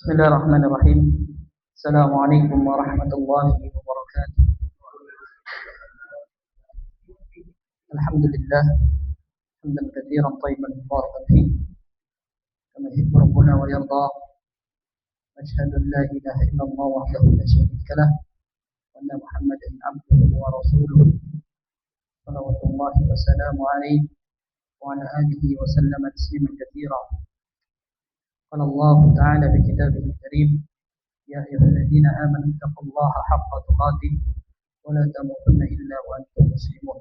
Bismillahirrahmanirrahim. Assalamualaikum warahmatullahi wabarakatuh. Alhamdulillah hamdan katsiran thayyiban mubarakan fihi kama yuhibbu rabbuna wa yarda. Asyhadu an la ilaha illallah wahdahu la syarika lah wa anna Muhammadan abduhu wa rasuluh. Shalawatullahi wa salamu alaihi wa ala alihi wa sallama tasliman katsiran. Qala Allah ta'ala fi kitabihil karim يا أيها الذين آمنوا اتقوا الله حق تقاته ولا تموتن إلا وأنتم مسلمون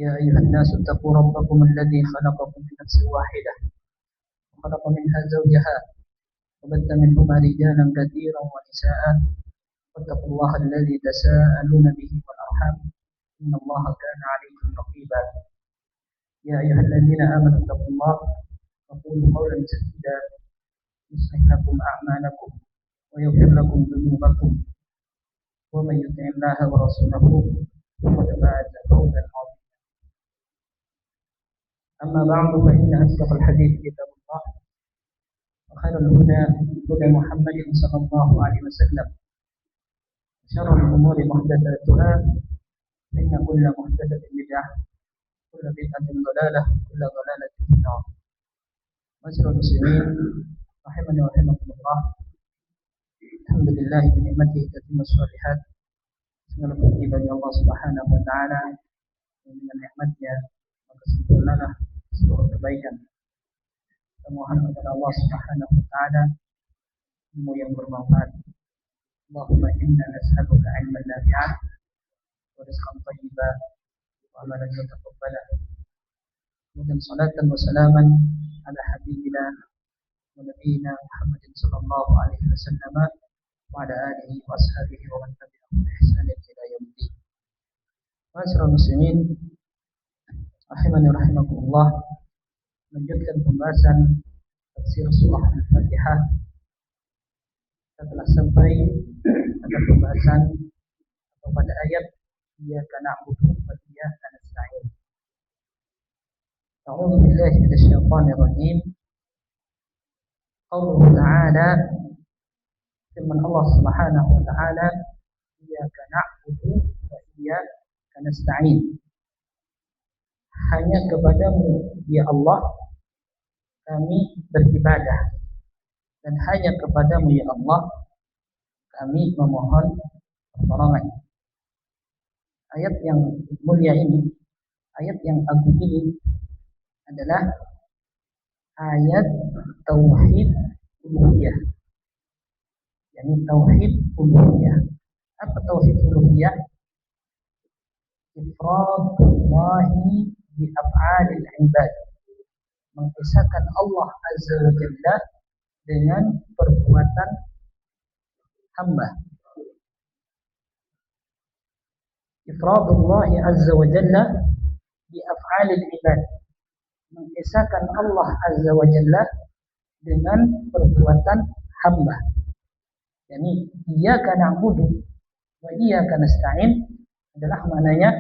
يا أيها الناس اتقوا ربكم الذي خلقكم من نفس واحدة وخلق منها زوجها وبث منهما رجالا كثيرا ونساء واتقوا الله الذي تساءلون به والأرحام إن الله كان عليكم رقيبا يا أيها الذين آمنوا اتقوا الله وقولوا قولا سديدا يصلح لكم أعمالكم ويغفر لكم ذنوبكم ومن يطع الله ورسوله فقد فاز فوزا عظيما. أما بعد فإن أصدق الحديث كتاب الله وخير الهدى هدى محمد صلى الله عليه وسلم وشر الأمور محدثاتها فإن كل محدثة بدعة كل بدعة ضلالة كل ضلالة في النار. معاشر المسلمين رحمني ورحمكم الله. Alhamdulillah binikmatihi tatimmu shalihat. Segala puji bagi Allah Subhanahu wa taala yang dengan nikmatnya maka sempurnalah seluruh kebaikan. Kita mohon kepada Allah Subhanahu wa taala ilmu yang bermanfaat. Allahumma inna nas'aluka 'ilman nafi'an wa rizqan thayyiban wa amalan mutaqabbalan. Kemudian salatan wa salaman ala habibina wa nabiyina Muhammadin sallallahu alaihi wasallam وعلى آله وأصحابه ومن تبعهم بإحسان إلى يوم الدين. Ma'asyiral muslimin rahimani rahimakumullah, melanjutkan pembahasan tafsir surah Al-Fatihah. Kita telah sampai pada pembahasan atau pada ayat Iyyaka na'budu wa iyyaka nasta'in. A'udzu billahi minasy syaithanir rajim. Qauluhu ta'ala, firman Allah Subhanahu wa taala, iyyaka na'budu wa iyyaka nasta'in. Hanya kepadamu ya Allah kami beribadah dan hanya kepadamu ya Allah kami memohon pertolongan. Ayat yang mulia ini, ayat yang agung ini adalah ayat tauhid uluhiyah. Yani tauhid uluhiyah. Apa tauhid uluhiyah? Ifradullahi bi af'alil ibad. Mengisahkan Allah Azza wa Jalla dengan perbuatan hamba. Ifradullahi Azza wa Jalla bi af'alil ibad. Mengisahkan Allah Azza wa Jalla dengan perbuatan hamba. Yani iyyaka na'budu wa iyyaka nasta'in adalah maknanya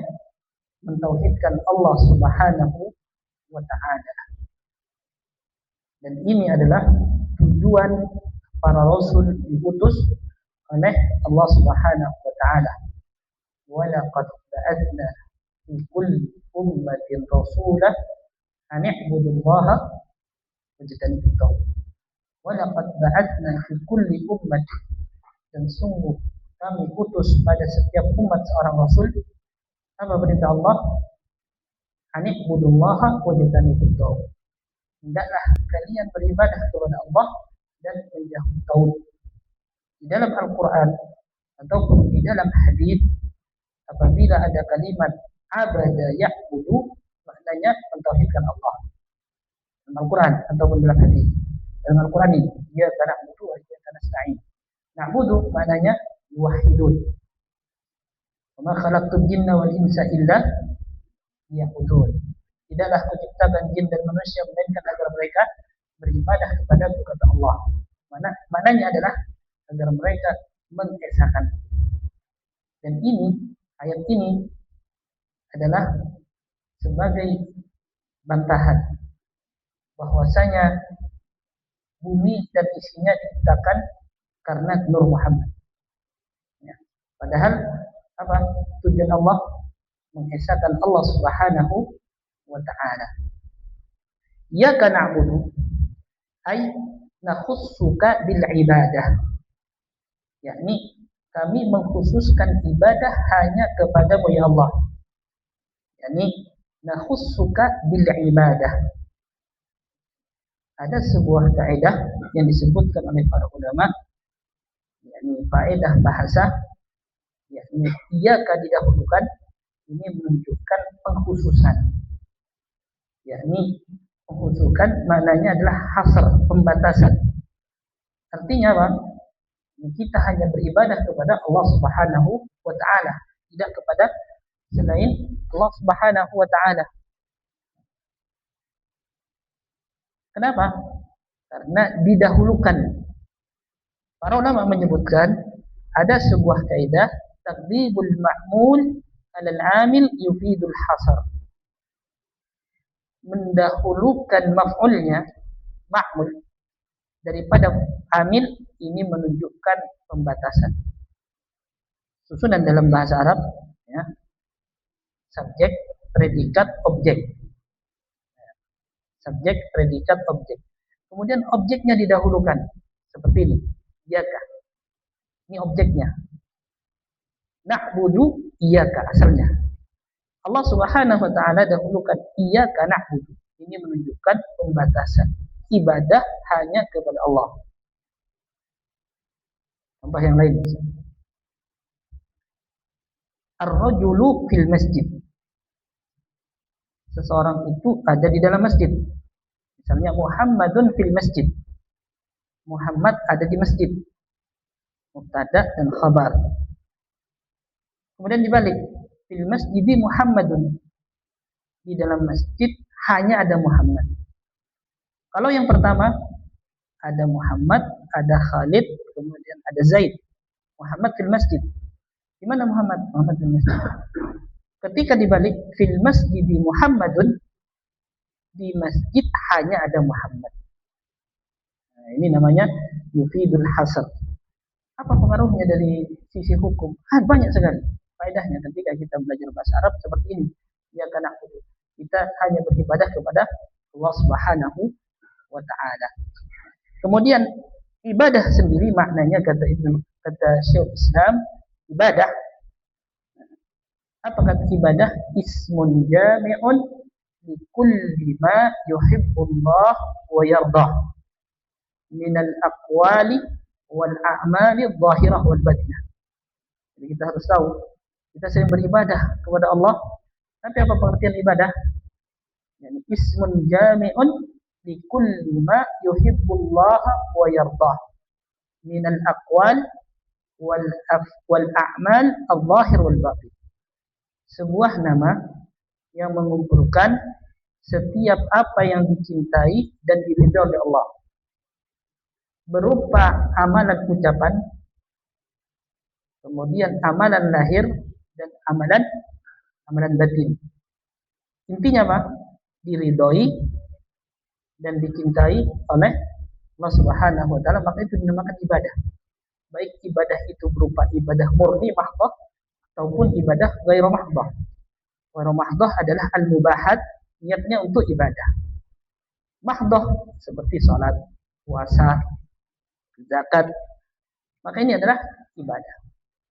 mentauhidkan Allah Subhanahu wa ta'ala. Dan ini adalah tujuan para rasul diutus oleh Allah Subhanahu wa ta'ala. Wa laqad ba'atsna fi kulli ummatin rasulan an i'budullaha wajtanibut taghut. Wa laqad ba'atsna fi kulli ummatin, dan sungguh kami utus pada setiap umat seorang rasul. Apa perintah Allah? Ani'budullaha wajtanibut taghut. Hendaklah kalian beribadah kepada Allah dan menjauhi taghut. Di dalam Al-Quran ataupun di dalam hadis, apabila ada kalimat abada ya'budu, maknanya mentauhidkan Allah. Dalam Al-Quran ataupun dalam hadis. Dalam Al-Quran ini, iyyaka na'budu wa iyyaka nasta'in. Na'budu maknanya yuwahhidun. Wa ma khalaqtul jinna wal insa illa liya'budun. Tidaklah kuciptakan jin dan manusia melainkan agar mereka beribadah kepadaku, kata Allah. Maknanya adalah agar mereka mengesahkan. Dan ini, ayat ini adalah sebagai bantahan bahwasanya bumi dan isinya diciptakan karena Nur Muhammad. Ya. Padahal apa tujuan Allah mengesahkan Allah Subhanahu wa taala. Iyyaka na'budu ay nakhussuka bil ibadah. Yakni kami mengkhususkan ibadah hanya kepadamu ya Allah. Yakni nakhussuka bil ibadah. Ada sebuah kaidah yang disebutkan oleh para ulama, yakni faedah bahasa, yakni iyyaka didahulukan, ini menunjukkan pengkhususan. Yakni pengkhususan maknanya adalah hasr, pembatasan. Artinya apa? Kita hanya beribadah kepada Allah Subhanahu wa taala, tidak kepada selain Allah Subhanahu wa taala. Kenapa? Karena didahulukan. Para ulama menyebutkan ada sebuah kaidah taqdimul ma'mul 'ala al-'amil yufidul hasar. Mendahulukan maf'ulnya ma'mul daripada amil ini menunjukkan pembatasan. Susunan dalam bahasa Arab ya. Subjek, predikat, objek. Subjek, predikat, objek. Kemudian objeknya didahulukan seperti ini. Iyyaka. Ini objeknya. Na'budu iyyaka asalnya. Allah Subhanahu wa taala dahulukan iyyaka na'budu. Ini menunjukkan pembatasan. Ibadah hanya kepada Allah. Contoh yang lain. Ar-rajulu fil masjid. Seseorang itu ada di dalam masjid. Misalnya Muhammadun fil masjid. Muhammad ada di masjid. Mubtada dan khabar. Kemudian dibalik. Fil masjidi Muhammadun. Di dalam masjid hanya ada Muhammad. Kalau yang pertama ada Muhammad, ada Khalid, kemudian ada Zaid. Muhammad fil masjid. Di mana Muhammad? Muhammad fil masjid. Ketika dibalik fil masjidi Muhammadun, di masjid hanya ada Muhammad. Nah, ini namanya yufidul hasr. Apa pengaruhnya dari sisi hukum? Banyak sekali faedahnya ketika kita belajar bahasa Arab seperti ini. Ya karena kita hanya beribadah kepada Allah Subhanahu wa taala. Kemudian ibadah sendiri maknanya kata Syekh Islam, ibadah. Apa kata ibadah? Ismun jami'un li kulli ma yuhibbullah wa yardah minal aqwali wal a'mali adh-dhahirah wal batinah. Jadi kita harus tahu, kita sering beribadah kepada Allah. Tapi apa pengertian ibadah? Yani ismun jami'un li kulli ma yuhibbullah wa yardah minal aqwal wal a'mal adh-dhahir wal batin. Sebuah nama yang mengumpulkan setiap apa yang dicintai dan diridhai oleh Allah berupa amalan ucapan, kemudian amalan lahir dan amalan batin. Intinya apa? Diridhai dan dicintai oleh Allah Subhanahu wa taala, maka itu dinamakan ibadah. Baik ibadah itu berupa ibadah murni mahdhah ataupun ibadah ghairu mahdhah. Ghairu mahdhah adalah al-mubahat, niatnya untuk ibadah. Mahdhah seperti salat, puasa, zakat. Maka ini adalah ibadah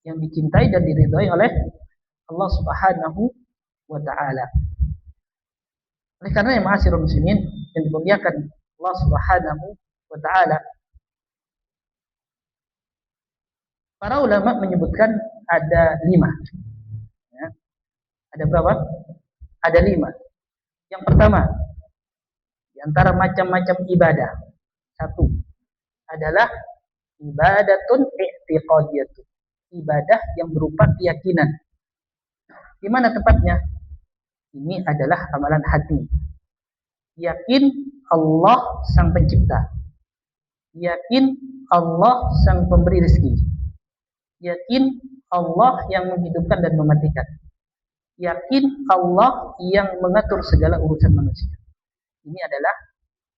yang dicintai dan diridhai oleh Allah Subhanahu wa taala. Oleh karena yang ma'asyiral muslimin yang dimuliakan Allah Subhanahu wa taala, para ulama menyebutkan ada 5. Ya. Ada berapa? Ada 5. Yang pertama, di antara macam-macam ibadah, satu adalah ibadatun i'tiqadiyatun. Ibadah yang berupa keyakinan. Di mana tepatnya? Ini adalah amalan hati. Yakin Allah sang pencipta. Yakin Allah sang pemberi rezeki. Yakin Allah yang menghidupkan dan mematikan. Yakin Allah yang mengatur segala urusan manusia. Ini adalah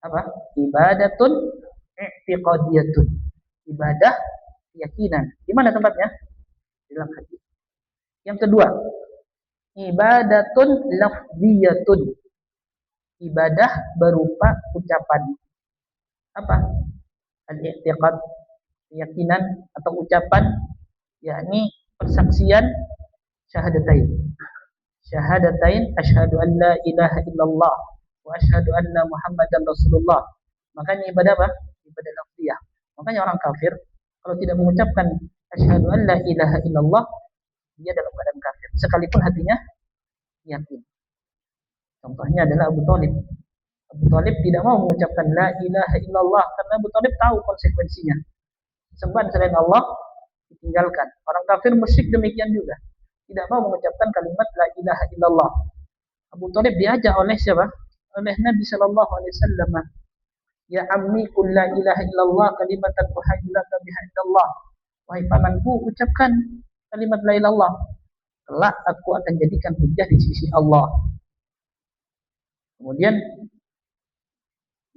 apa? Ibadatun i'tiqadiyatun. Ibadah keyakinan. Di mana tempatnya? Di dalam hati. Yang kedua, ibadatun lafziyatun. Ibadah berupa ucapan. Apa? Al-i'tiqad, keyakinan atau ucapan, yakni persaksian syahadatain. Syahadatain asyhadu an la ilaha illallah wa asyhadu anna muhammadan rasulullah. Makanya ibadah apa? Ibadah lafziyah. Makanya orang kafir kalau tidak mengucapkan asyhadu an la ilaha illallah, dia dalam keadaan kafir sekalipun hatinya yakin. Contohnya adalah Abu Thalib. Abu Thalib tidak mau mengucapkan la ilaha illallah karena Abu Thalib tahu konsekuensinya. Sembahan selain Allah ditinggalkan. Orang kafir musyrik demikian juga. Tidak mau mengucapkan kalimat la ilaha illallah. Abu Thalib diajak oleh siapa? Oleh Nabi sallallahu alaihi wasallam. Ya ammi qul la ilaha illallah kalimatan tuhajjulaka biha indallah. Wahai pamanku, ucapkan kalimat la ilaha illallah. Kelak aku akan jadikan hujjah di sisi Allah. Kemudian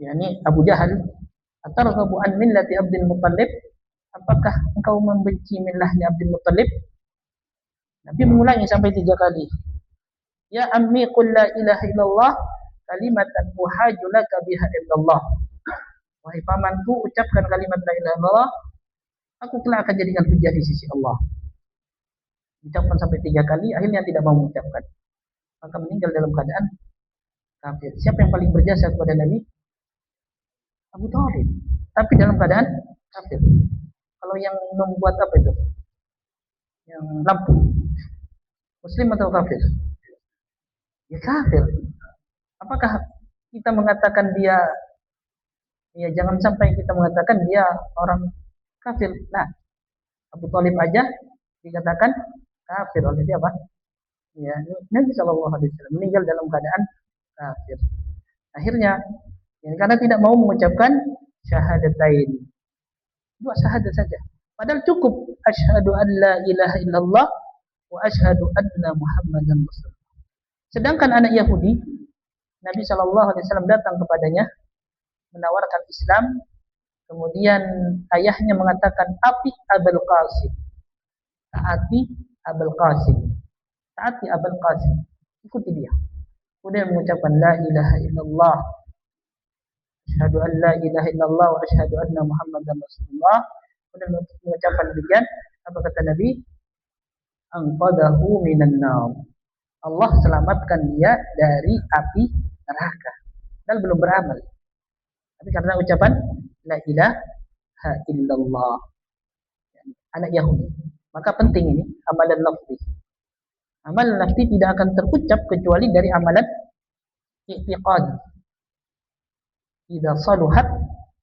yakni Abu Jahal, atarghabu an millati Abdul Muttalib? Apakah engkau membenci millahnya Abdul Muttalib? Nabi mengulangi sampai 3 kali. Ya ammi qul la ilaha illallah kalimatan uhajju laka biha indallah. Wahai pamanku, ucapkan kalimat la ilaha illallah, aku kelak akan jadikan hujjah di sisi Allah. Ucapkan sampai 3 kali, akhirnya tidak mau mengucapkan. Maka meninggal dalam keadaan kafir. Siapa yang paling berjasa kepada Nabi? Abu Thalib. Tapi dalam keadaan kafir. Kalau yang membuat apa itu? Yang lampu. Muslim atau kafir? Ya kafir. Apakah kita mengatakan dia, ya jangan sampai kita mengatakan dia orang kafir. Nah, Abu Thalib aja dikatakan kafir oleh siapa? Ya, Nabi Shallallahu Alaihi Wasallam meninggal dalam keadaan kafir. Akhirnya, ya, karena tidak mau mengucapkan syahadatain, 2 syahadat saja. Padahal cukup asyhadu an la ilaha illallah wa asyhadu anna muhammadan rasulullah. Sedangkan anak Yahudi, Nabi Shallallahu Alaihi Wasallam datang kepadanya menawarkan Islam, kemudian ayahnya mengatakan api Abul Qasim, taati Abul Qasim, taati Abul Qasim, ikuti dia. Kemudian mengucapkan la ilaha illallah, asyhadu an la ilaha illallah wa asyhadu anna muhammadan rasulullah. Kemudian mengucapkan demikian, apa kata Nabi? Anqadahu minan nar. Allah selamatkan dia dari api neraka. Dan belum beramal. Tapi karena ucapan la ilaha illallah. Anak Yahudi. Maka penting ini amalan lafzi. Amalan lafzi tidak akan terucap kecuali dari amalan i'tiqad. Idza saluhat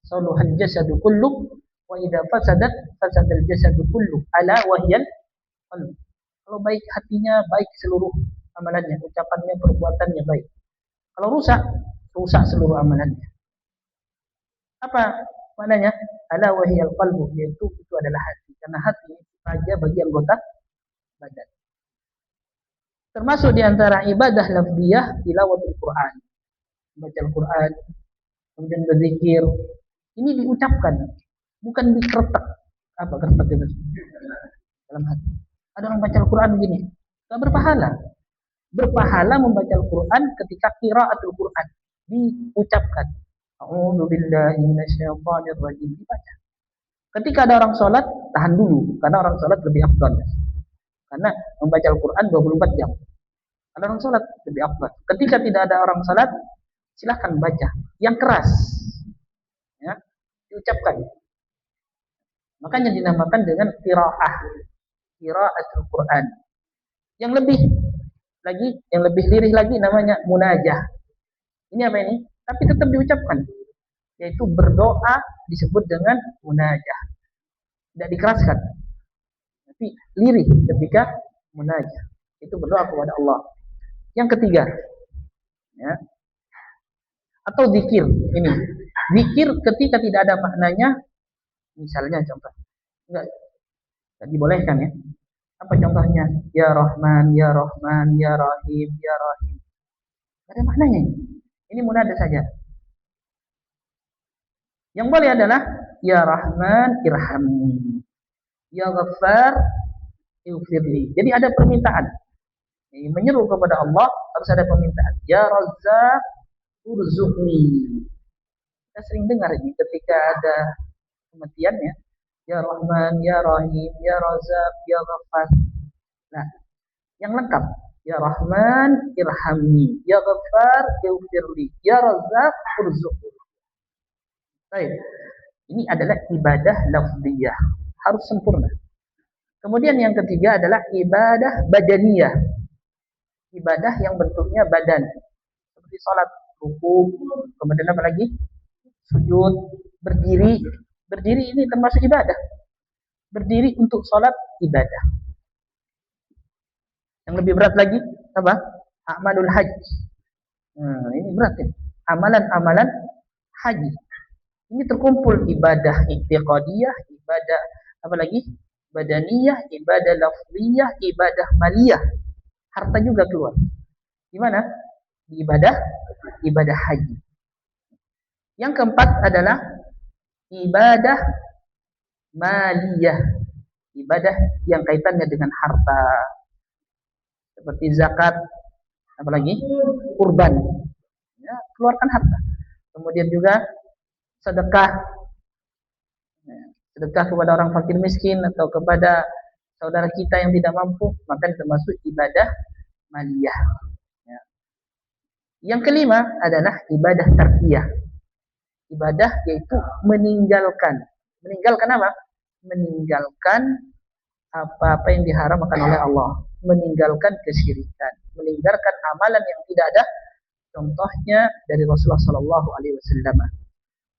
saluhal jasadu kullu wa idza fasadat fasadal jasadu kullu. Ala wahyal qalb. Kalau baik hatinya, baik seluruh amalannya, ucapannya, perbuatannya baik. Kalau rusak, rusak seluruh amalannya. Apa maknanya? Ala wahyal qalbu, yaitu itu adalah hati. Karena hati saja bagi anggota badan. Termasuk di antara ibadah lafziyah tilawatul Quran. Baca Al-Quran, kemudian berzikir. Ini diucapkan, bukan dikeretak. Apa keretak itu? Dalam hati. Ada orang baca Al-Quran begini, enggak berpahala. Berpahala membaca Al-Quran ketika qiraatul Quran diucapkan. A'udzu billahi minasyaitonir rajim, dibaca. Ketika ada orang sholat, tahan dulu, karena orang sholat lebih afdal. Karena membaca Al-Quran 24 jam. Ada orang sholat, lebih afdal. Ketika tidak ada orang sholat, silahkan baca. Yang keras, ya, diucapkan. Makanya dinamakan dengan qiraah. Qiraatul Quran. Yang lebih lagi, yang lebih lirih lagi namanya munajah. Ini apa ini? Tapi tetap diucapkan. Yaitu berdoa disebut dengan munajah. Tidak dikeraskan. Tapi lirih ketika munajah. Itu berdoa kepada Allah. Yang ketiga, ya, atau zikir. Ini zikir ketika tidak ada maknanya. Misalnya contoh, enggak dibolehkan ya. Apa contohnya? Ya Rahman, Ya Rahman, Ya Rahim, Ya Rahim. Ada maknanya. Ini munajat saja. Yang boleh adalah ya Rahman irhamni, ya Ghaffar ighfirli. Jadi ada permintaan. Menyeru kepada Allah harus ada permintaan. Ya Razzaq urzuqni. Kita sering dengar ini ketika ada kematian ya. Ya Rahman, Ya Rahim, Ya Razzaq, Ya Ghaffar. Nah, yang lengkap. Ya Rahman irhamni, Ya Ghaffar ighfirli, Ya Razzaq urzuqni. Baik. Ini adalah ibadah lafziyah, harus sempurna. Kemudian yang ketiga adalah ibadah badaniyah. Ibadah yang bentuknya badan. Seperti sholat, ruku, kemudian apa lagi? Sujud, berdiri. Berdiri ini termasuk ibadah. Berdiri untuk sholat ibadah. Yang lebih berat lagi apa? Amalul haji. Ini berat ya. Amalan-amalan haji. Ini terkumpul ibadah i'tiqadiyah, ibadah apa lagi? Badaniyah, ibadah lafziyah, ibadah maliyah. Harta juga keluar. Di mana? Di ibadah haji. Yang keempat adalah ibadah maliyah. Ibadah yang kaitannya dengan harta. Seperti zakat, apalagi kurban. Ya, keluarkan harta. Kemudian juga sedekah. Sedekah kepada orang fakir miskin atau kepada saudara kita yang tidak mampu, maka termasuk ibadah maliyah. Ya. Yang kelima adalah ibadah tarbiyah. Ibadah yaitu meninggalkan. Meninggalkan apa? Meninggalkan apa-apa yang diharamkan oleh Allah. Meninggalkan kesyirikan. Meninggalkan amalan yang tidak ada contohnya dari Rasulullah Sallallahu Alaihi Wasallam.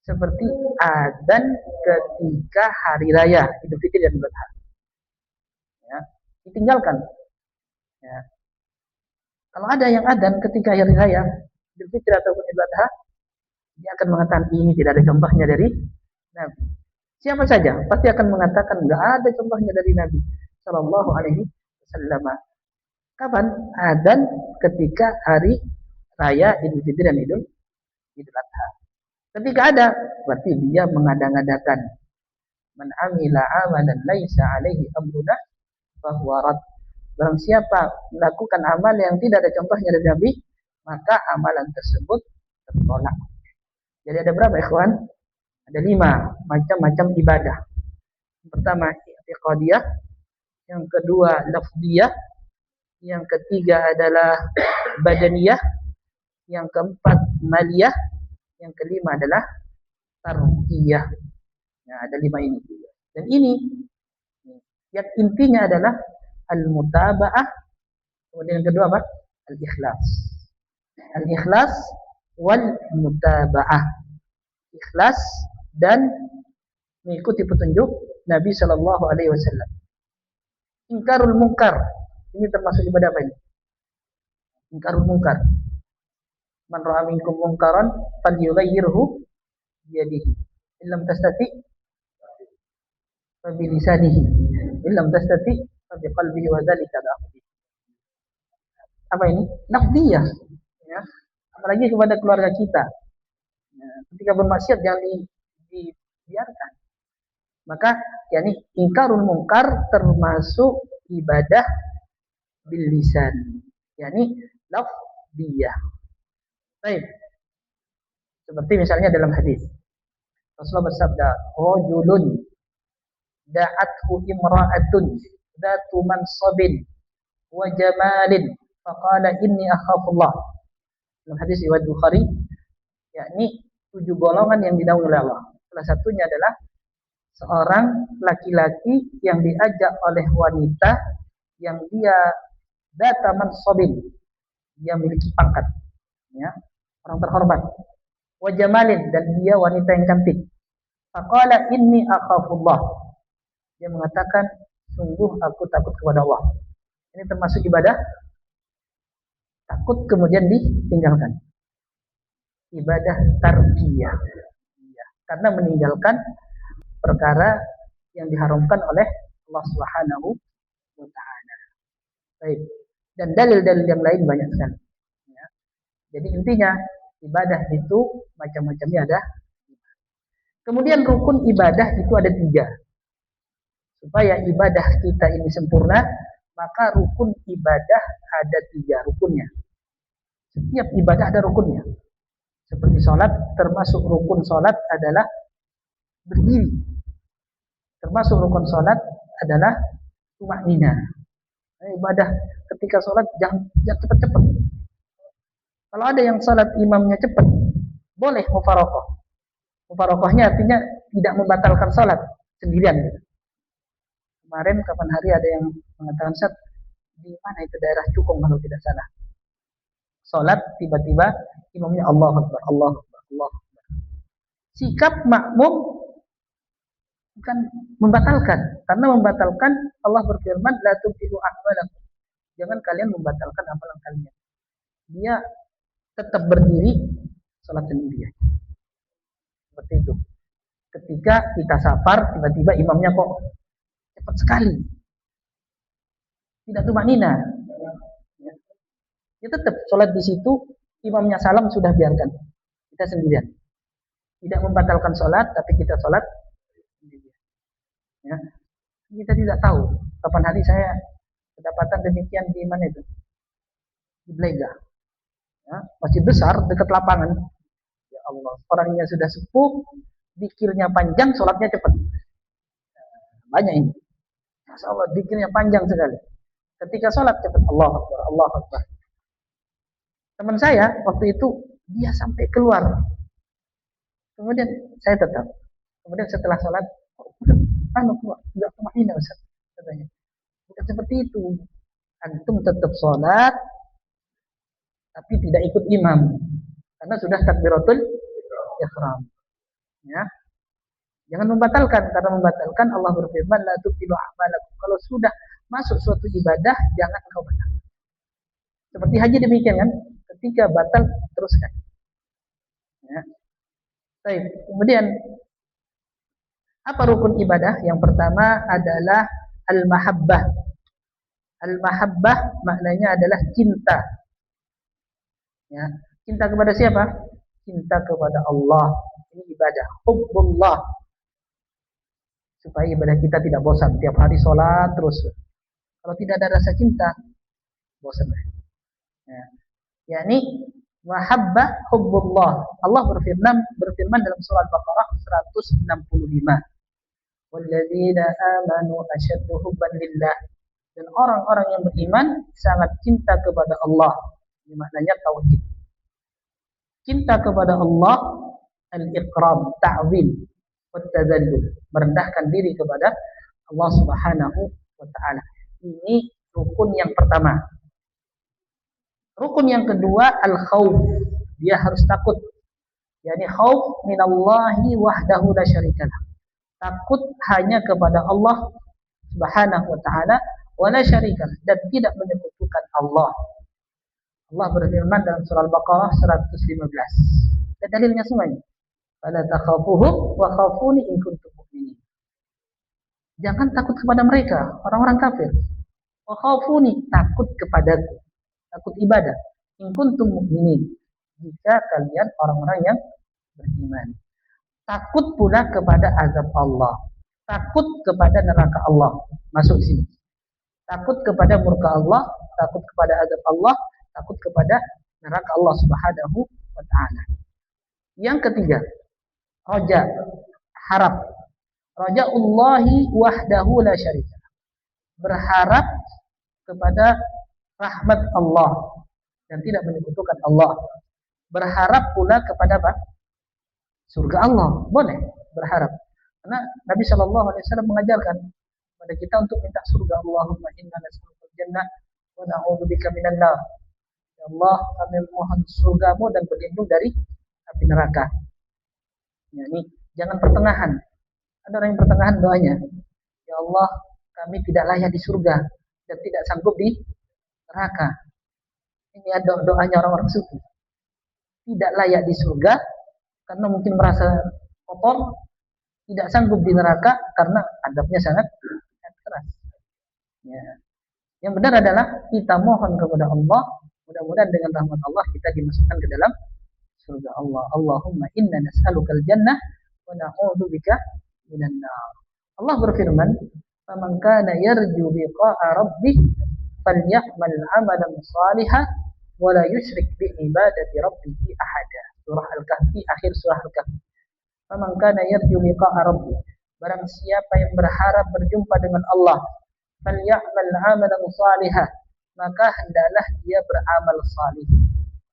Seperti adzan ketika hari raya Idul Fitri dan Idul Adha. Ya, ditinggalkan. Ya. Kalau ada yang adzan ketika hari raya Idul Fitri ataupun Idul Adha, dia akan mengatakan ini tidak ada contohnya dari Nabi. Siapa saja pasti akan mengatakan enggak ada contohnya dari Nabi Sallallahu Alaihi Wasallam. Kapan? Adzan ketika hari raya Idul Fitri dan Idul Adha. Ketika ada, berarti dia mengada-ngadakan. Man amila amalan laisa alaihi amruna fahuwa rad. Barang siapa melakukan amal yang tidak ada contohnya dari Nabi, maka amalan tersebut tertolak. Jadi ada berapa ikhwan? Ada 5 macam-macam ibadah. Yang pertama i'tiqadiyah, yang kedua lafziyah, yang ketiga adalah badaniyah, yang keempat maliyah, yang kelima adalah tarbiyah. Ya, ada 5 ini. Dan ini yang intinya adalah al-mutaba'ah. Kemudian yang kedua apa? Al-ikhlas. Al-ikhlas wal mutaba'ah. Ikhlas dan mengikuti petunjuk Nabi Shallallahu Alaihi Wasallam. Ingkarul munkar. Ini termasuk ibadah apa ini? Ingkarul munkar. Man ra'a minkum munkaran falyughayyirhu biyadihi. Illam tastati fa bilisanihi. Illam tastati fa biqalbihi wa dzalika da'fi. Apa ini? Nafdiyah. Ya. Apalagi kepada keluarga kita. Ya. Ketika bermaksiat jangan dibiarkan. Maka yakni ingkarul munkar termasuk ibadah bil lisan. Yakni lafdiyah. Baik. Seperti misalnya dalam hadis. Rasulullah bersabda, "Rajulun da'athu imra'atun dzatu mansabin wa jamalin faqala inni akhafullah." Dalam hadis riwayat Bukhari, yakni 7 golongan yang dinaungi oleh Allah. Salah satunya adalah seorang laki-laki yang diajak oleh wanita yang dia dzatu mansabin, dia memiliki pangkat, ya, orang terhormat. Wa jamalin, dan dia wanita yang cantik. Faqala inni akhafullah. Dia mengatakan, sungguh aku takut kepada Allah. Ini termasuk ibadah takut kemudian ditinggalkan. Ibadah tarbiyah. Ya, karena meninggalkan perkara yang diharamkan oleh Allah Subhanahu wa taala. Baik. Dan dalil-dalil yang lain banyak sekali. Ya. Jadi intinya ibadah itu macam-macamnya ada. Kemudian rukun ibadah itu ada 3. Supaya ibadah kita ini sempurna, maka rukun ibadah ada 3 rukunnya. Setiap ibadah ada rukunnya. Seperti sholat, termasuk rukun sholat adalah berdiri. Termasuk rukun sholat adalah tumaknina. Ibadah ketika sholat jangan cepat-cepat. Kalau ada yang sholat imamnya cepat, boleh mufarokoh. Mufarokohnya artinya tidak membatalkan sholat sendirian. Kemarin kapan hari ada yang mengatakan, Ustaz, di mana itu daerah Cukong kalau tidak salah. Sholat tiba-tiba imamnya Allah Akbar, Allah Akbar, Allah Akbar. Sikap makmum bukan membatalkan, karena membatalkan Allah berfirman, la tubtilu a'malakum. Jangan kalian membatalkan amalan kalian. Dia tetap berdiri sholat sendirian. Seperti itu. Ketika kita safar, tiba-tiba imamnya kok cepat sekali, tidak tumaknina, ya tetap sholat di situ, imamnya salam sudah biarkan, kita sendirian, tidak membatalkan sholat, tapi kita sholat sendirian. Ya. Kita tidak tahu kapan hari saya kedapatan demikian di mana itu, di Blega, ya, masjid besar dekat lapangan. Ya Allah, orangnya sudah sepuh, zikirnya panjang, sholatnya cepat. Banyak ini. Masya Allah, zikirnya panjang sekali. Ketika sholat cepat, Allah Akbar, Allah Akbar. Teman saya waktu itu dia sampai keluar. Kemudian saya tetap. Kemudian setelah sholat, keluar, nggak kemana Ustaz, katanya. Bukan seperti itu. Antum tetap sholat, tapi tidak ikut imam, karena sudah takbiratul ihram. Ya. Jangan membatalkan, karena membatalkan Allah berfirman, la tubtilu a'malakum. Kalau sudah masuk suatu ibadah, jangan kau batalkan. Seperti haji demikian kan, ketika batal teruskan. Ya. Baik. Kemudian apa rukun ibadah? Yang pertama adalah al-mahabbah. Al-mahabbah maknanya adalah cinta. Ya. Cinta kepada siapa? Cinta kepada Allah. Ini ibadah. Hubbullah. Supaya ibadah kita tidak bosan. Tiap hari sholat terus. Kalau tidak ada rasa cinta, bosan. Ya. Yani mahabbah hubbullah. Allah berfirman dalam surah Al-Baqarah 165. Walladzina amanu asyaddu hubban lillah. Dan orang-orang yang beriman sangat cinta kepada Allah. Ini maknanya tauhid. Cinta kepada Allah, al-iqram, ta'zim, wa tadzallul, merendahkan diri kepada Allah Subhanahu wa taala. Ini rukun yang pertama. Rukun yang kedua al-khauf. Dia harus takut. Yani khauf minallahi wahdahu la syarikalah. Takut hanya kepada Allah Subhanahu wa taala wala syarikalah, dan tidak menyekutukan Allah. Allah berfirman dalam surah Al-Baqarah 115. Dan dalilnya semuanya. Fala takhafuhum wa khafuni in kuntum mu'minin. Jangan takut kepada mereka, orang-orang kafir. Wa khafuni, takut kepadaku. Takut ibadah. In kuntum mu'minin. Jika kalian orang-orang yang beriman. Takut pula kepada azab Allah. Takut kepada neraka Allah. Masuk sini. Takut kepada murka Allah, takut kepada azab Allah, takut kepada neraka Allah Subhanahu wa taala. Yang ketiga, raja, harap. Rajaullahi wahdahu la syarika. Berharap kepada rahmat Allah dan tidak menyekutukan Allah. Berharap pula kepada apa? Surga Allah. Boleh berharap. Karena Nabi Shallallahu Alaihi Wasallam mengajarkan kepada kita untuk minta surga. Allahumma inna nas'alukal jannah wa na'udzubika minan nar. Ya Allah, kami mohon surgamu dan berlindung dari api neraka. Ya, ini jangan pertengahan. Ada orang yang pertengahan doanya. Ya Allah, kami tidak layak di surga dan tidak sanggup di neraka. Ini ada doanya orang-orang sufi. Tidak layak di surga karena mungkin merasa kotor, tidak sanggup di neraka karena adabnya sangat keras. Ya. Yang benar adalah kita mohon kepada Allah, mudah-mudahan dengan rahmat Allah kita dimasukkan ke dalam surga Allah. Allahumma inna nas'alukal jannah wa wa na'udzubika minan nar. Allah berfirman, "Faman kana yarju liqa'a rabbih falyamal 'amalan shalihan wa la yusyrik bi ibadati rabbih ahada." Surah Al-Kahfi, akhir surah Al-Kahfi. Faman kana yarju liqa'a rabbih, barang siapa yang berharap berjumpa dengan Allah, falyamal 'amalan shalihan, maka hendaklah dia beramal salih.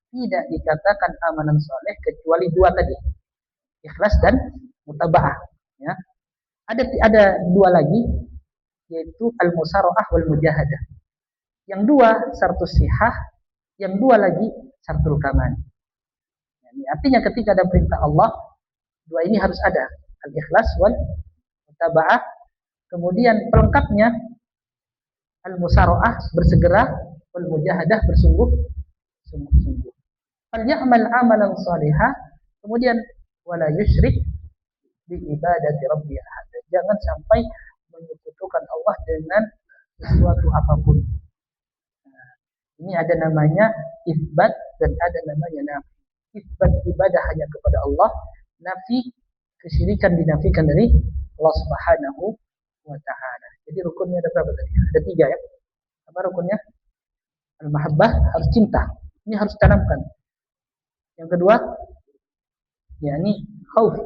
Tidak dikatakan amalan saleh kecuali dua tadi, ikhlas dan mutaba'ah. Ya. Ada dua lagi, yaitu al-musara'ah wal mujahadah. Yang dua syartus sihah, yang dua lagi syartul kamal. Ini artinya ketika ada perintah Allah, dua ini harus ada, al-ikhlas wal mutaba'ah. Kemudian pelengkapnya al-musara'ah, bersegera, wal mujahadah, bersungguh-sungguh. Fal ya'mal amalan salihah, kemudian wala yusyrik bi ibadati rabbi ahad. Jangan sampai menyekutukan Allah dengan sesuatu apapun. Nah, ini ada namanya isbat dan ada namanya nafi. Isbat ibadah hanya kepada Allah, nafi kesyirikan dinafikan dari Allah Subhanahu wa taala. Jadi rukunnya ada berapa tadi? Ada 3 ya. Apa rukunnya? Al-mahabbah, harus cinta. Ini harus tanamkan. Yang kedua, yakni khauf.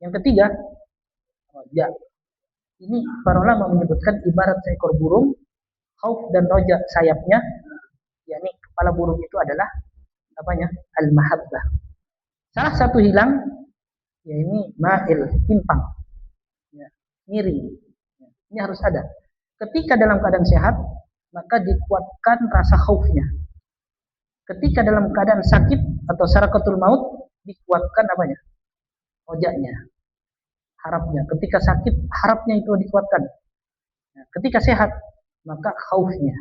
Yang ketiga, roja. Ini para ulama menyebutkan ibarat seekor burung, khauf dan roja sayapnya, yakni kepala burung itu adalah apanya? Al-mahabbah. Salah satu hilang, ya ini ma'il, timpang, ya, miring. Ini harus ada. Ketika dalam keadaan sehat, maka dikuatkan rasa khaufnya. Ketika dalam keadaan sakit atau sarakatul maut, dikuatkan apanya? Rojaknya, harapnya. Ketika sakit, harapnya itu dikuatkan. Nah, ketika sehat, maka khaufnya.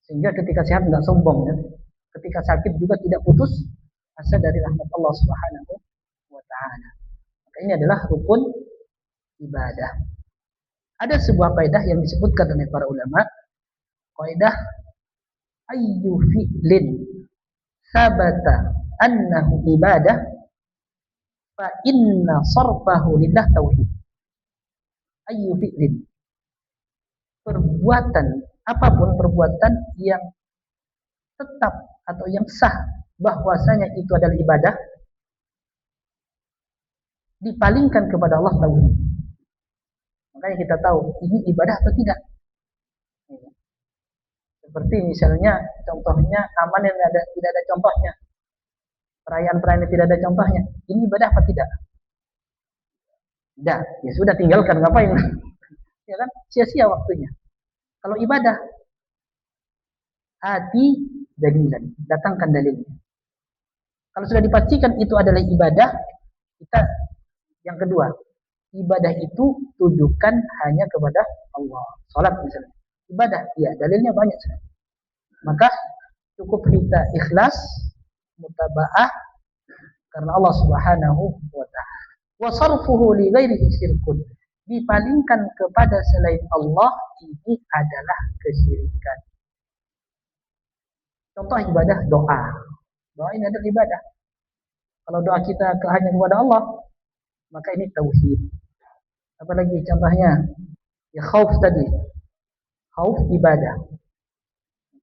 Sehingga ketika sehat nggak sombong. Ya. Ketika sakit juga tidak putus asa dari rahmat Allah Subhanahu wa taala. Maka ini adalah rukun ibadah. Ada sebuah kaidah yang disebutkan oleh para ulama, kaidah ayyu fi'lin sabata annahu ibadah fa inna sarfahu lillah tauhid. Ayyu fi'lin, perbuatan, apapun perbuatan yang tetap atau yang sah bahwasanya itu adalah ibadah, dipalingkan kepada Allah tauhid. Makanya kita tahu ini ibadah atau tidak. Seperti misalnya contohnya amal yang tidak ada contohnya, perayaan-perayaan yang tidak ada contohnya, ini ibadah apa tidak? Tidak, ya sudah tinggalkan, ngapain? Ya kan, sia-sia waktunya. Kalau ibadah, hati dalilan, datangkan dalilnya. Kalau sudah dipastikan itu adalah ibadah, kita yang kedua, ibadah itu tujukan hanya kepada Allah. Salat misalnya, ibadah, ya dalilnya banyak sekali. Maka cukup kita ikhlas, mutaba'ah karena Allah Subhanahu wa taala. Wa sarfuhu li ghairihi syirkun. Dipalingkan kepada selain Allah, ini adalah kesyirikan. Contoh ibadah doa. Doa ini adalah ibadah. Kalau doa kita hanya kepada Allah, maka ini tauhid. Apalagi contohnya, ya khauf tadi. Khauf ibadah.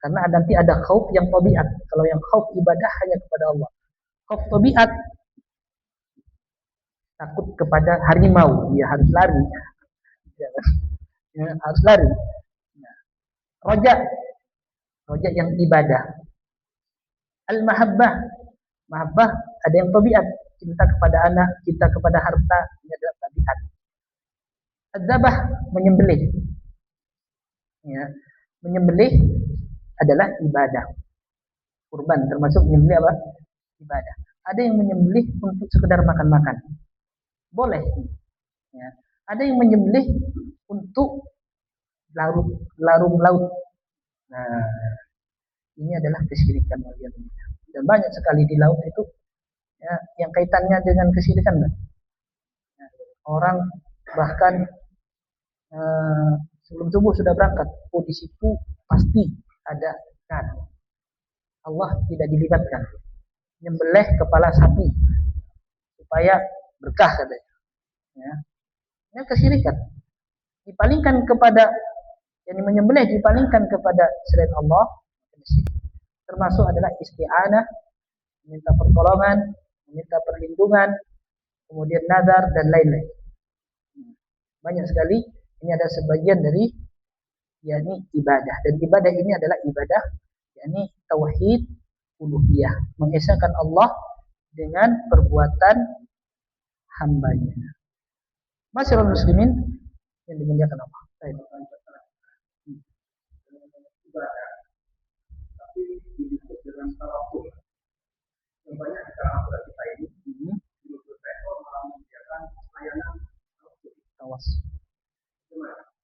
Karena nanti ada khauf yang tabiat. Kalau yang khauf ibadah hanya kepada Allah. Khauf tabiat, takut kepada harimau, ya harus lari. Ya, harus lari. Nah, roja yang ibadah. Al-mahabbah, mahabbah ada yang tabiat, cinta kepada anak, cinta kepada harta, ini adalah tabiat. Adzabah, menyembelih. Ya, menyembelih adalah ibadah. Kurban termasuk menyembelih apa? Ibadah. Ada yang menyembelih untuk sekedar makan-makan. Boleh. Ya. Ada yang menyembelih untuk larung laut. Nah, ini adalah kesyirikan. Dan banyak sekali di laut itu ya, yang kaitannya dengan kesyirikan. Ya, orang bahkan sebelum subuh sudah berangkat. Oh, di situ pasti ada ikan. Allah tidak dilibatkan. Menyembelih kepala sapi supaya berkah katanya. Ya. Ini kesyirikan. Dipalingkan kepada yang menyembelih dipalingkan kepada selain Allah. Termasuk adalah isti'anah, meminta pertolongan, meminta perlindungan, kemudian nazar dan lain-lain. Banyak sekali. Ini ada sebagian dari yakni ibadah, dan ibadah ini adalah ibadah yakni tauhid uluhiyah, mengesahkan Allah dengan perbuatan hambanya. Masyaallah muslimin yang dimuliakan Allah. Baik. Tapi disebut dengan tawakul. Banyak cara kita ini menurut saya malah menyediakan layanan tawassul.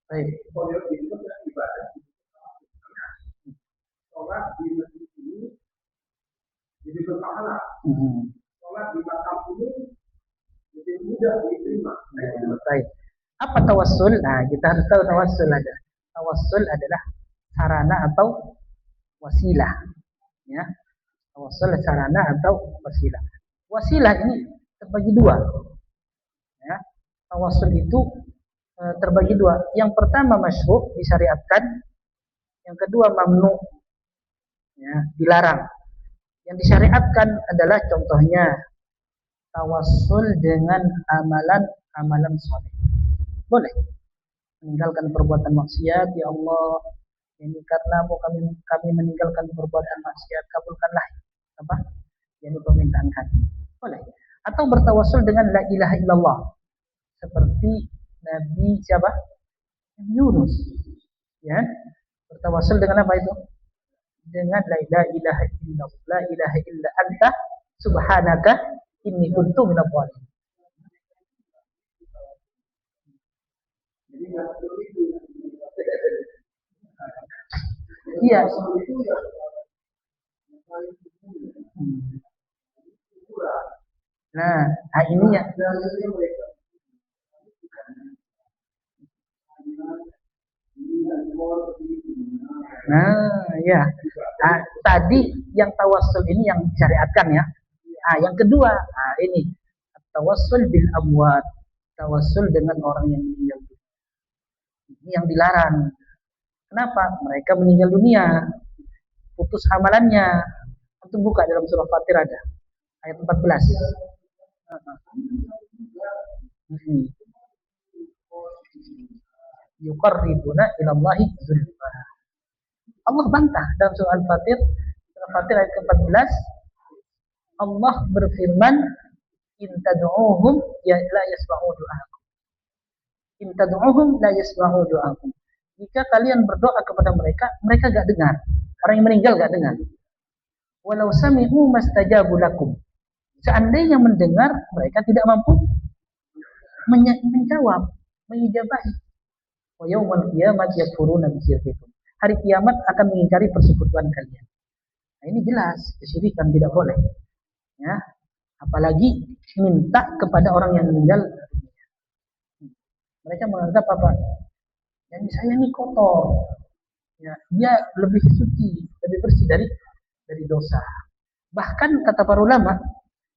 Baik. Kalau disebut ibadah, sholat di masjid ini jadi berpahala. Sholat di makam ini jadi mudah diterima. Baik. Apa tawassul? Nah, kita harus tahu tawassul ada. Tawassul adalah sarana atau wasilah. Ya. Tawassul sarana atau wasilah. Wasilah ini terbagi dua. Ya. Tawassul itu terbagi dua. Yang pertama masyru', disyariatkan. Yang kedua mamnu, ya, dilarang. Yang disyariatkan adalah contohnya tawassul dengan amalan soleh. Boleh meninggalkan perbuatan maksiat, ya Allah, ini karenamu kami meninggalkan perbuatan maksiat, kabulkanlah apa yang permintaan kami. Boleh. Atau bertawassul dengan la ilaha illallah, seperti Nabi siapa? Nabi Yunus. Ya. Bertawassul dengan apa itu? Dengan la ilaha illallah, la ilaha illa anta subhanaka inni kuntu minadh dhalimin. Iya. Nah, ini ya. Nah, ya. Nah, tadi yang tawassul ini yang disyariatkan ya. Nah, yang kedua, nah ini tawassul bil amwat, tawassul dengan orang yang meninggal. Ini yang dilarang. Kenapa? Mereka meninggal dunia, putus amalannya. Untuk buka dalam surah Fatir ada ayat 14. Yuqarribuna ilallahi zulfa. Allah bantah dalam surah Al-Fatir, surah Fatir ayat ke-14. Allah berfirman, in tad'uuhum ya la yasma'u du'aakum. In tad'uuhum la yasma'u du'aakum. Jika kalian berdoa kepada mereka, mereka enggak dengar. Orang yang meninggal enggak dengar. Walau sami'u mastajabu lakum. Seandainya mendengar, mereka tidak mampu menjawab, mengijabahi. Wa yaumal qiyamati yakfuruna bi syirkikum. Hari kiamat akan mengingkari persekutuan kalian. Nah, ini jelas kesyirikan, tidak boleh. Ya, apalagi minta kepada orang yang meninggal. Mereka menganggap apa? Yang saya ini kotor. Ya, dia lebih suci, lebih bersih dari dosa. Bahkan kata para ulama,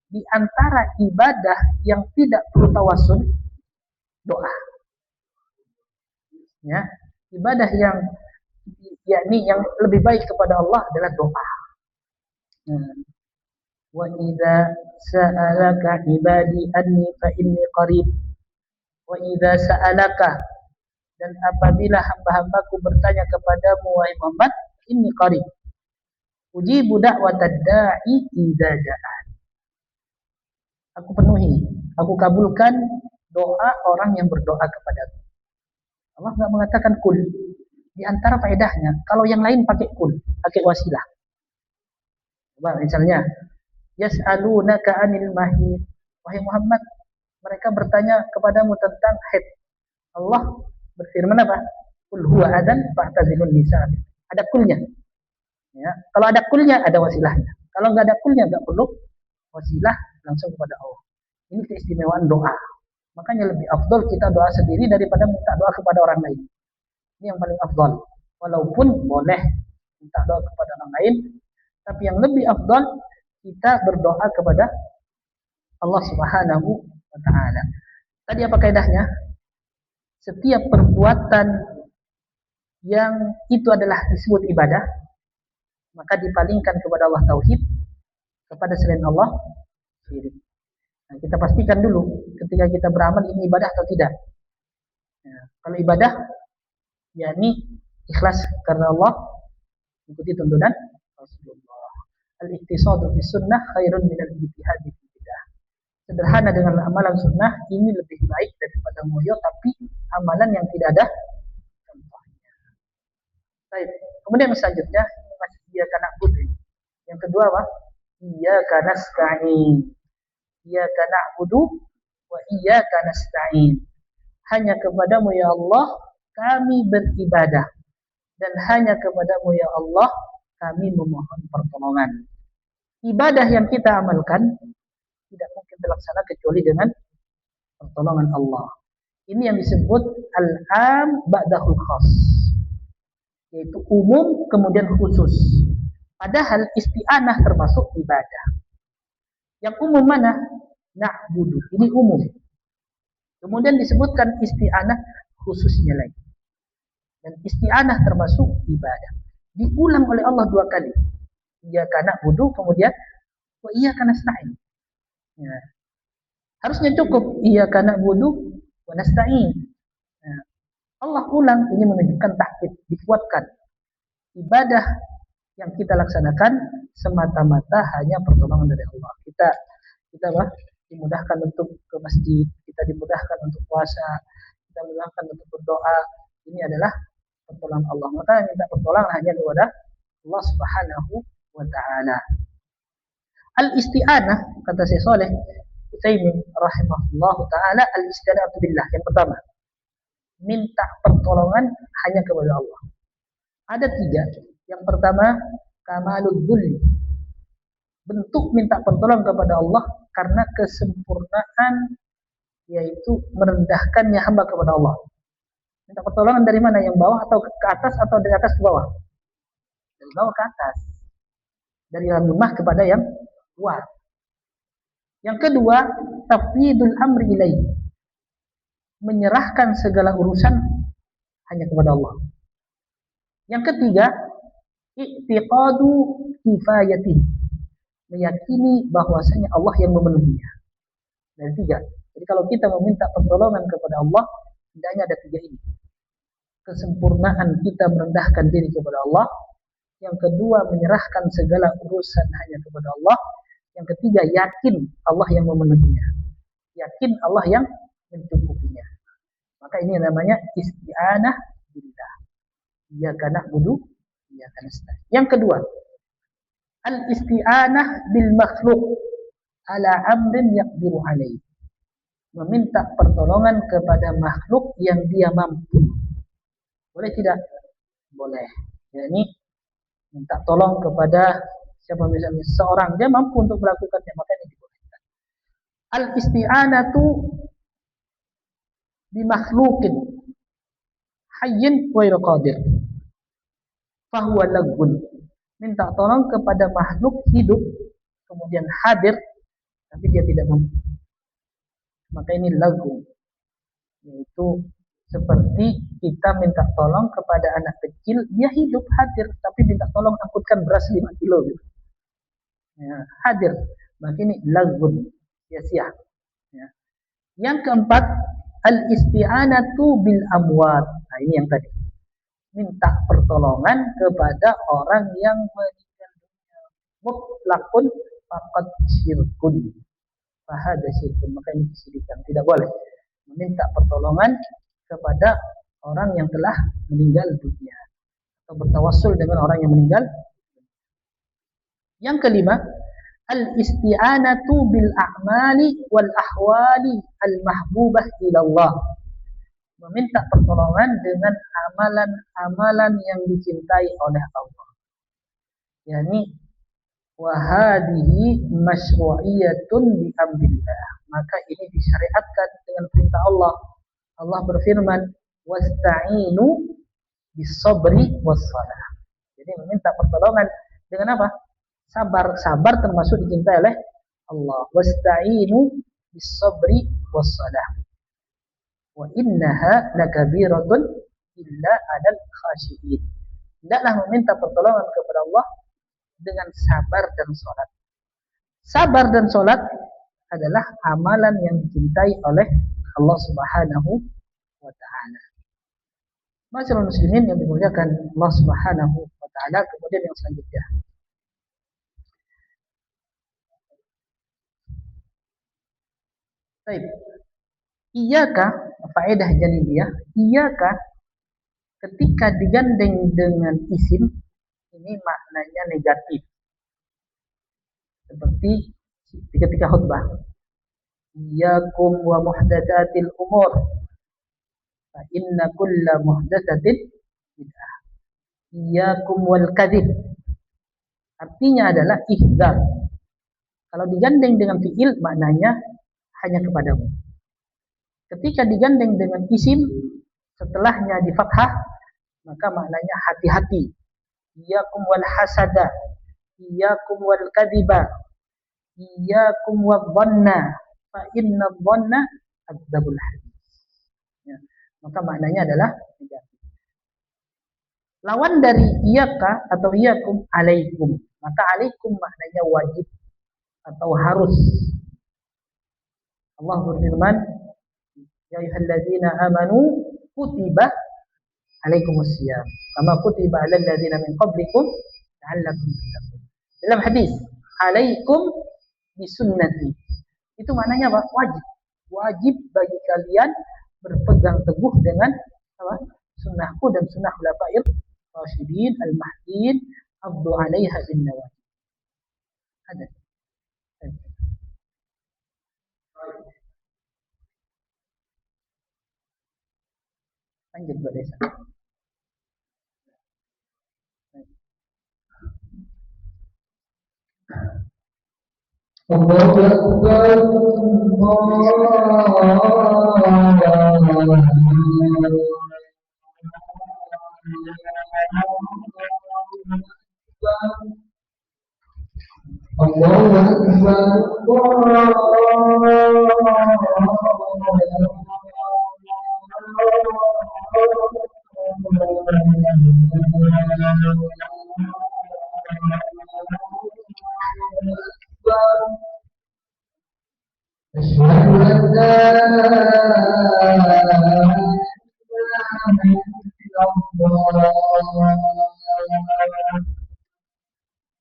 di antara ibadah yang tidak perlu tawassul, doa. Ya, ibadah yang yakni yang lebih baik kepada Allah adalah doa. Wa idza sa'alaka ibadi anni fa inni qarib. Wa idza sa'alaka, dan apabila hamba-hambaku bertanya kepadamu wahai Muhammad, inni qarib. Ujibu da'watad da'i idza da'an. Aku penuhi, aku kabulkan doa orang yang berdoa kepadaku. Allah enggak mengatakan kul. Di antara faedahnya, kalau yang lain pakai kul, pakai wasilah. Coba misalnya, yas'alunaka 'anil mahid. Wahai Muhammad, mereka bertanya kepadamu tentang haid. Allah berfirman apa? Qul huwa adzan fa'tazilun nisa. Ada kulnya. Ya, kalau ada kulnya ada wasilahnya. Kalau enggak ada kulnya enggak perlu wasilah, langsung kepada Allah. Ini keistimewaan doa. Makanya lebih afdal kita doa sendiri daripada minta doa kepada orang lain. Ini yang paling afdal. Walaupun boleh minta doa kepada orang lain, tapi yang lebih afdal kita berdoa kepada Allah Subhanahu wa taala. Tadi apa kaidahnya? Setiap perbuatan yang itu adalah disebut ibadah, maka dipalingkan kepada Allah tauhid, kepada selain Allah syirik. Nah, kita pastikan dulu ketika kita beramal ini ibadah atau tidak. Nah, kalau ibadah, yakni ikhlas karena Allah, ikuti tuntunan Rasulullah. Al-iqtisadu fi sunnah khairun min al-ijtihad fi bidah. Sederhana dengan amalan sunnah ini lebih baik daripada ngoyo tapi amalan yang tidak ada contohnya. Baik. Kemudian selanjutnya masih iyyaka na'budu. Yang kedua apa? Iyyaka nasta'in. Iyyaka na'budu wa iyyaka nasta'in. Hanya kepadamu ya Allah kami beribadah dan hanya kepadamu ya Allah kami memohon pertolongan. Ibadah yang kita amalkan tidak mungkin terlaksana kecuali dengan pertolongan Allah. Ini yang disebut al-am ba'dahul khas, yaitu umum kemudian khusus. Padahal isti'anah termasuk ibadah. Yang umum mana? Na'budu. Ini umum. Kemudian disebutkan isti'anah khususnya lagi. Dan isti'anah termasuk ibadah. Diulang oleh Allah 2 kali. Iyyaka na'budu, kemudian wa iyyaka nasta'in. Ya. Harusnya cukup iyyaka na'budu wa nasta'in. Ya. Allah ulang, ini menunjukkan takkid, dikuatkan. Ibadah yang kita laksanakan semata-mata hanya pertolongan dari Allah. Kita dimudahkan untuk ke masjid, kita dimudahkan untuk puasa, kita dimudahkan untuk berdoa. Ini adalah pertolongan Allah. Maka minta pertolongan hanya kepada Allah Subhanahu wa taala. Al-isti'anah, kata Syekh Shalih Utsaimin rahimahullahu taala, al-isti'anatu billah. Yang pertama, minta pertolongan hanya kepada Allah. Ada 3. Yang pertama, kamalul dzulli. Bentuk minta pertolongan kepada Allah karena kesempurnaan, yaitu merendahkannya hamba kepada Allah. Minta pertolongan dari mana? Yang bawah atau ke atas atau dari atas ke bawah? Dari bawah ke atas. Dari yang lemah kepada yang kuat. Yang kedua, tafwidul amri ilaihi. Menyerahkan segala urusan hanya kepada Allah. Yang ketiga, i'tiqadu kifayati. Meyakini bahwasanya Allah yang memenuhinya. Dari 3. Jadi kalau kita meminta pertolongan kepada Allah, hendaknya ada 3 ini. Kesempurnaan kita merendahkan diri kepada Allah. Yang kedua, menyerahkan segala urusan hanya kepada Allah. Yang ketiga, yakin Allah yang memenuhinya. Yakin Allah yang mencukupinya. Maka ini namanya isti'anah billah. Iyyaka na'budu, iyyaka nasta'in. Yang kedua, al-isti'anah bil makhluk ala amrin yaqdiru alaih. Meminta pertolongan kepada makhluk yang dia mampu. Boleh tidak? Boleh. Yakni minta tolong kepada siapa, misalnya seorang, dia mampu untuk melakukannya, maka ini dibolehkan. Al-isti'anatu bi makhluqin hayyin wa qadir fahuwa lagun. Minta tolong kepada makhluk hidup kemudian hadir tapi dia tidak mampu, maka ini lagu. Yaitu seperti kita minta tolong kepada anak kecil, dia hidup hadir tapi minta tolong angkutkan beras 5 kilo gitu. Ya, hadir, maka ini lagun, sia-sia. Ya. Yang keempat, al-isti'anatu bil amwat. Nah, ini yang tadi. Minta pertolongan kepada orang yang meninggal dunia. Mutlaqun faqad syirkun. Fahada syirkun. Maka ini kesyirikan. Tidak boleh meminta pertolongan kepada orang yang telah meninggal dunia atau bertawassul dengan orang yang meninggal. Yang kelima, al-isti'anatu bil a'mali wal ahwali al-mahbubah ilallah. Meminta pertolongan dengan amalan-amalan yang dicintai oleh Allah. Yani wahadihi masyru'iyatun bi amrillah. Maka ini disyariatkan dengan perintah Allah. Allah berfirman, wasta'inu bis-sabri was-salah. Jadi meminta pertolongan dengan apa? Sabar. Sabar termasuk dicintai oleh Allah. Wasta'inu bis sabri was salah. Wa innaha lakabiratun illa 'alal khashiyin. Hendaklah meminta pertolongan kepada Allah dengan sabar dan salat. Sabar dan salat adalah amalan yang dicintai oleh Allah Subhanahu wa taala. Masyaallah muslimin yang dimuliakan Allah Subhanahu wa taala, kemudian yang selanjutnya. Baik. Iyaka, faedah janibiyah, iyaka ketika digandeng dengan isim ini maknanya negatif. Seperti ketika khutbah. Iyyakum wa muhdatsatil umur. Fa inna kulla muhdatsatin bid'ah. Iyyakum wal kadzib. Artinya adalah ihdzar. Kalau digandeng dengan fiil maknanya hanya kepadamu. Ketika digandeng dengan isim setelahnya di fathah maka maknanya hati-hati. Iyyakum wal hasada. Iyyakum wal kadziba. Iyyakum wadh-dhanna. Fa inna dhanna adzabul hadis. Ya. Maka maknanya adalah negatif. Lawan dari iyaka atau iyakum alaikum. Maka alaikum maknanya wajib atau harus. Allah berfirman, ya ayyuhalladzina amanu kutiba alaikumusiyam kama kutiba alal ladzina min qablikum la'allakum tattaqun. Dalam hadis, alaikum bisunnati. Itu maknanya apa? Wajib. Wajib bagi kalian berpegang teguh dengan apa? Sunnahku dan sunnah khulafair rasyidin al-mahdiyyin addu 'alaiha bin nawajib. Ada. Lanjut Mbak Desa. Allahu Akbar. Allahu Akbar.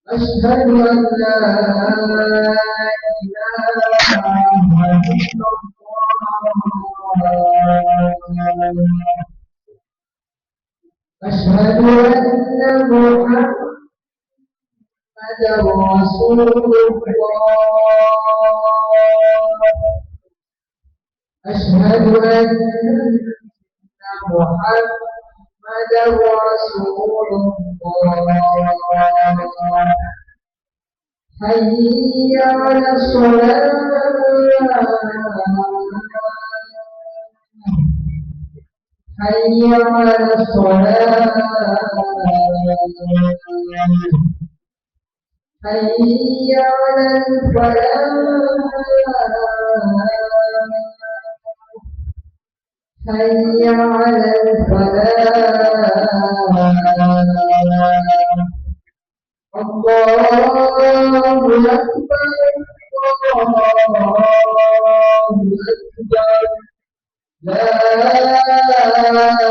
أشهد أن لا إله إلا الله. أشهد أن لا إله إلا الله. أشهد أن محمدا رسول الله. أشهد أن محمدا رسول الله. حي على الصلاة. حي على الصلاة. حي على الفلاح. حي على الفلاح. الله أكبر. الله أكبر. لا إله إلا الله.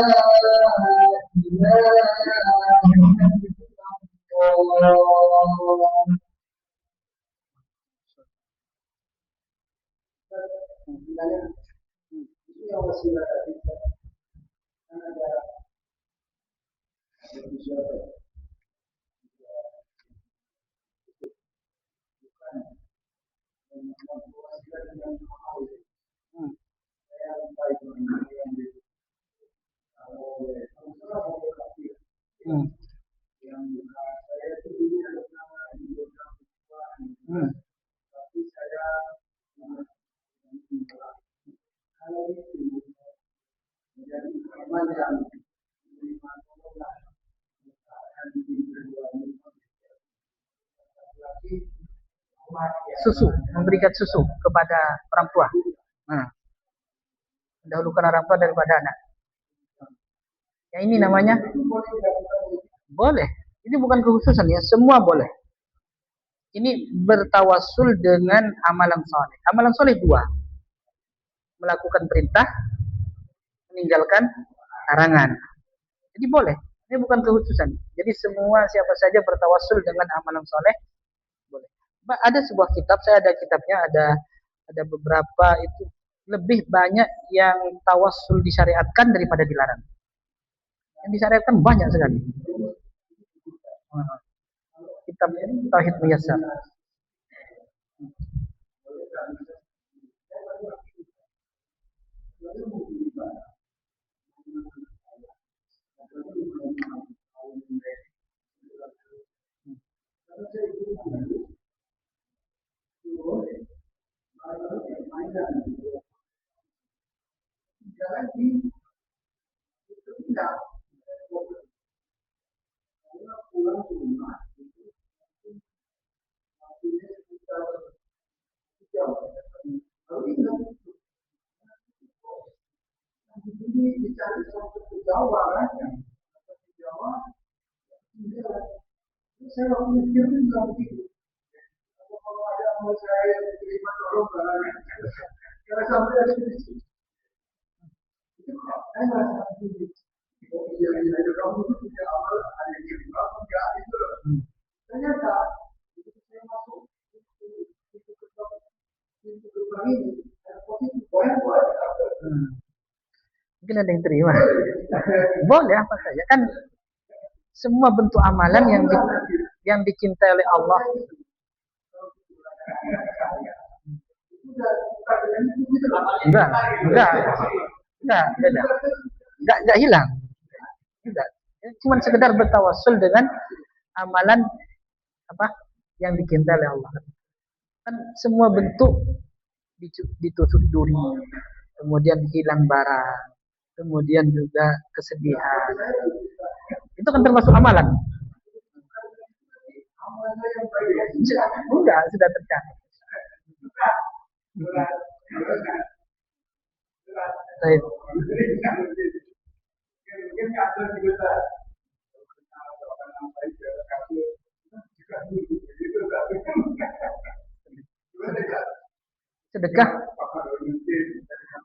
susu, memberikan susu kepada orang tua. Nah, mendahulukan orang tua daripada anak. Ya ini namanya boleh. Ini bukan kekhususan ya, semua boleh. Ini bertawasul dengan amalan soleh. Amalan soleh dua, melakukan perintah, meninggalkan larangan. Jadi boleh. Ini bukan kekhususan. Jadi semua siapa saja bertawasul dengan amalan soleh boleh. Ada sebuah kitab, saya ada kitabnya, ada beberapa itu lebih banyak yang tawasul disyariatkan daripada dilarang. Yang disyariatkan banyak sekali. Kitab Tauhid Muyassar. Mungkin ada yang terima. Boleh apa saja kan, semua bentuk amalan yang dicintai oleh Allah. Enggak hilang. Enggak. Cuma sekedar bertawasul dengan amalan apa yang dicintai oleh Allah. Kan semua bentuk ditusuk duri, kemudian hilang barang, kemudian juga kesedihan. Itu kan termasuk amalan. Enggak, sudah tercatat. Baik.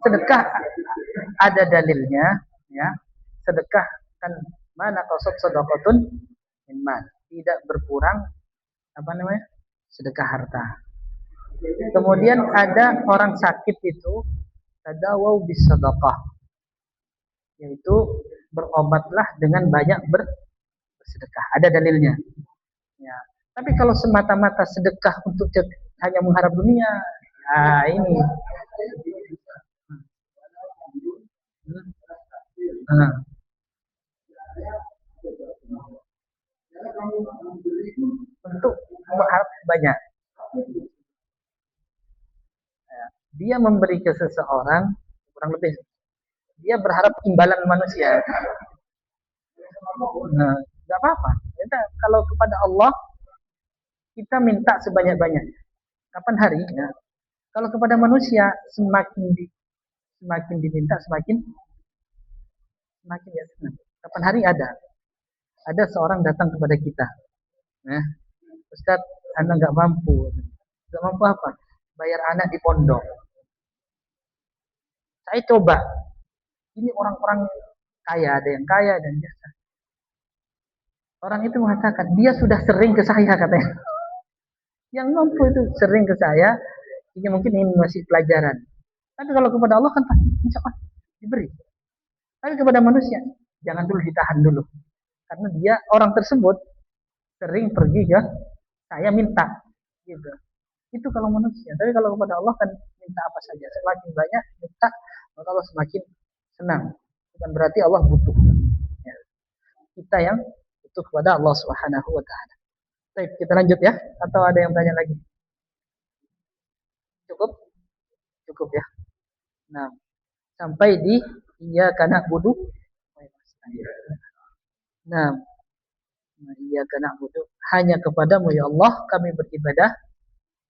Sedekah ada dalilnya ya. Sedekah kan mana qasad sadaqatun min mal, tidak berkurang apa namanya? Sedekah harta. Kemudian ada orang sakit itu tadawau bis sadaqah, yaitu berobatlah dengan banyak bersedekah. Ada dalilnya. Ya. Tapi kalau semata-mata sedekah untuk hanya mengharap dunia, nah ini. Untuk mengharap banyak. Dia memberi ke seseorang, kurang lebih, dia berharap imbalan manusia. Nah, nggak apa-apa. Kalau kepada Allah kita minta sebanyak-banyaknya. Kapan hari? Ya. Kalau kepada manusia semakin diminta semakin ya. Kapan hari ada seorang datang kepada kita. Nah, Ustaz, anak nggak mampu. Nggak mampu apa? Bayar anak di pondok. Saya coba. Ini orang-orang kaya, ada yang kaya dan biasa. Orang itu mengatakan, dia sudah sering ke saya katanya. Yang mampu itu sering ke saya, ini mungkin ingin masih pelajaran. Tapi kalau kepada Allah kan pasti insya Allah diberi. Tapi kepada manusia, jangan dulu, ditahan dulu. Karena dia, orang tersebut, sering pergi ke saya minta. Gitu. Itu kalau manusia. Tapi kalau kepada Allah kan minta apa saja. Semakin banyak minta, maka Allah semakin senang. Bukan berarti Allah butuh. Ya. Kita yang butuh kepada Allah Subhanahu wa ta'ala. Baik, kita lanjut ya. Atau ada yang tanya lagi? Cukup? Cukup ya. Nah, sampai di iyyaka na'budu. Nah, iyyaka na'budu, hanya kepadamu ya Allah kami beribadah.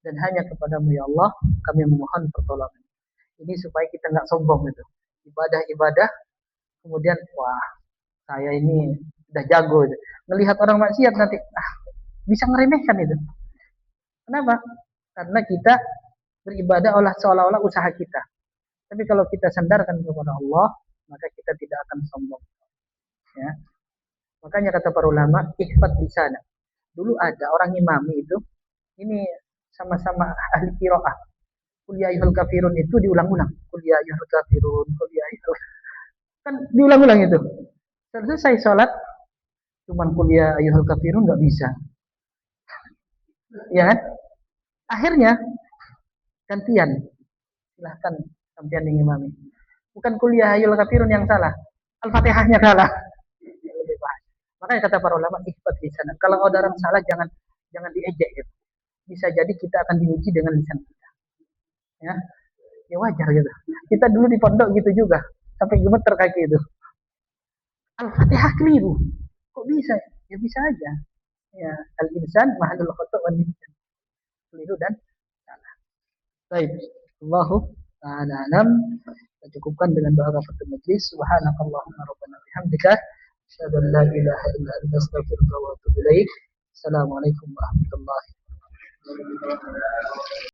dan hanya kepadamu ya Allah kami memohon pertolongan. Ini supaya kita nggak sombong itu. Ibadah-ibadah kemudian wah saya ini udah jago itu. Ngelihat orang maksiat nanti bisa ngeremehkan itu. Kenapa? Karena kita beribadah seolah-olah usaha kita. Tapi kalau kita sandarkan kepada Allah, maka kita tidak akan sombong. Ya. Makanya kata para ulama, ihfad di sana. Dulu ada orang imami itu, ini sama-sama ahli qiraah. Qul ya ayyuhal kafirun itu diulang-ulang. Qul ya ayyuhal kafirun, qul ya ayyuhal. Kan diulang-ulang itu. Selesai sholat, cuman qul ya ayyuhal kafirun nggak bisa. Ya kan? Akhirnya gantian. Silahkan gantian yang imami. Bukan qul ya ayyuhal kafirun yang salah. Al-Fatihahnya salah. Makanya kata para ulama ihfad di sana. Kalau ada orang salah jangan diejek gitu. Bisa jadi kita akan diuji dengan lisan kita. Ya, ya wajar gitu. Kita dulu di pondok gitu juga. Sampai gemeter kaki itu. Al-Fatihah keliru. Kok bisa? Ya bisa aja. Ya, al-insan mahallul khata' wal nisyan. Keliru dan salah. Baik. Allahu ta'ala alam. Kita cukupkan dengan doa kafaratul majlis. Subhanakallahumma rabbana bihamdika asyhadu an la ilaha illa anta astaghfiruka wa atubu ilaik. Assalamualaikum warahmatullahi wabarakatuh.